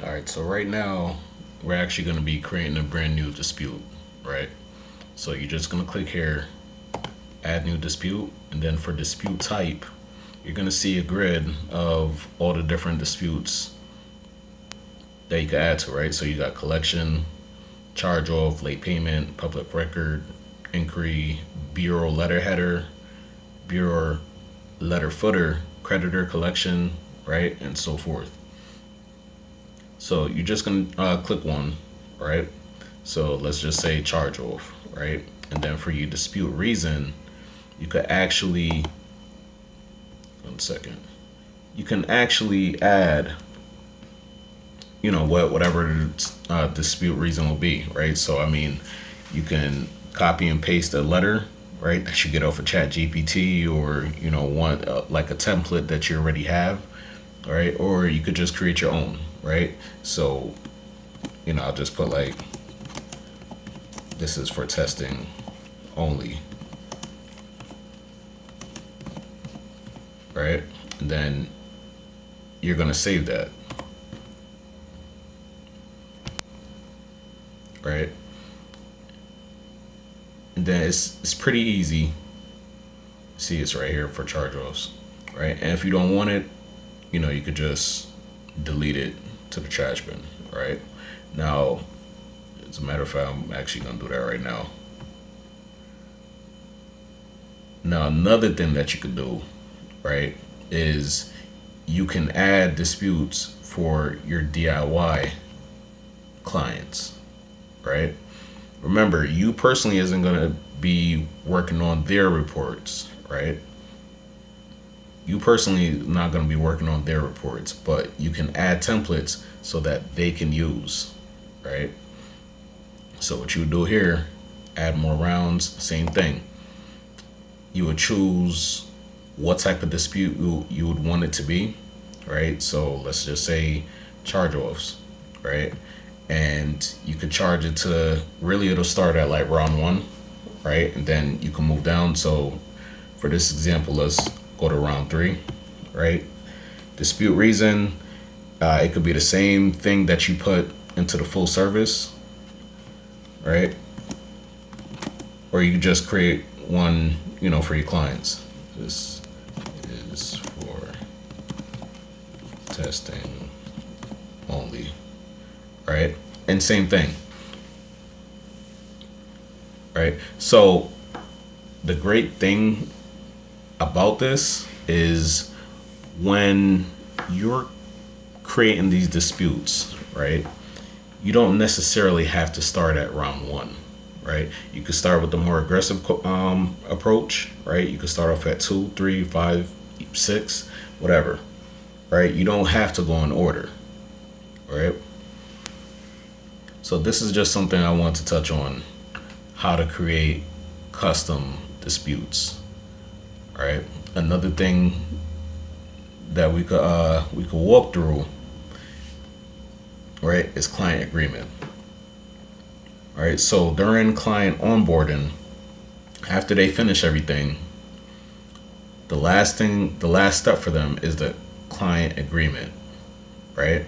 All right, so right now we're actually going to be creating a brand new dispute, right? So you're just going to click here, add new dispute, and then for dispute type, you're going to see a grid of all the different disputes that you can add to, right? So you got collection, charge off, late payment, public record, inquiry, bureau letter header, bureau letter footer, creditor collection, right? And so forth. So you're just gonna click one, right? So let's just say charge off, right? And then for your dispute reason, you could actually, 1 second, you can actually add, whatever the dispute reason will be, right? So I mean, you can copy and paste a letter, right, that you get off of Chat GPT, or one like a template that you already have, right? Or you could just create your own, right? So I'll just put like, this is for testing only, right? And then you're gonna save that, right? And then it's pretty easy. See, it's right here for charge offs, right? And if you don't want it, you could just delete it to the trash bin, right? Now, as a matter of fact, I'm actually gonna do that right now. Now, another thing that you could do, right, is you can add disputes for your DIY clients, right? Remember, you personally isn't gonna be working on their reports, right? You personally not going to be working on their reports, but you can add templates so that they can use, right? So what you would do here, add more rounds, same thing. You would choose what type of dispute you would want it to be, right? So let's just say charge offs, right? And you could charge it to, really it'll start at like round one, right? And then you can move down. So for this example, let's go to round three, right? Dispute reason, it could be the same thing that you put into the full service, right? Or you could just create one, for your clients. This is for testing only, right? And same thing, right? So the great thing about this is when you're creating these disputes, right, you don't necessarily have to start at round one, right? You could start with the more aggressive approach, right? You could start off at 2, 3, 5, 6, whatever, right? You don't have to go in order, right? So this is just something I want to touch on, how to create custom disputes, right? Another thing that we could walk through, right, is client agreement. All right, so during client onboarding, after they finish everything, the last step for them is the client agreement, right?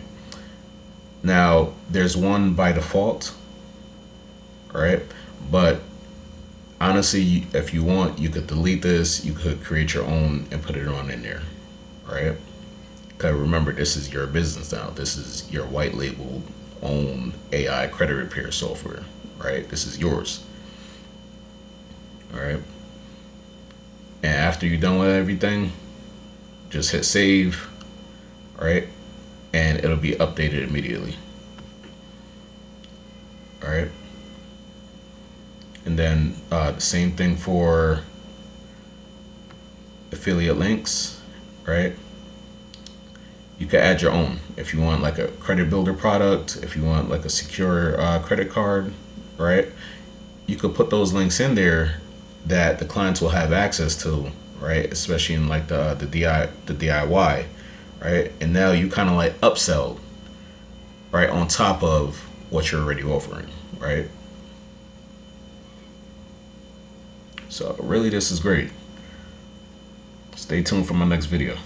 Now, there's one by default, right? But honestly, if you want, you could delete this. You could create your own and put it on in there, right? Because remember, this is your business now. This is your white labeled own AI credit repair software, right? This is yours, all right? And after you're done with everything, just hit save, right? And it'll be updated immediately, all right? And then the same thing for affiliate links, right? You can add your own if you want, like a credit builder product, if you want like a secure credit card, right? You could put those links in there that the clients will have access to, right? Especially in like the DIY, right? And now you kind of like upsell, right, on top of what you're already offering, right? So really, this is great. Stay tuned for my next video.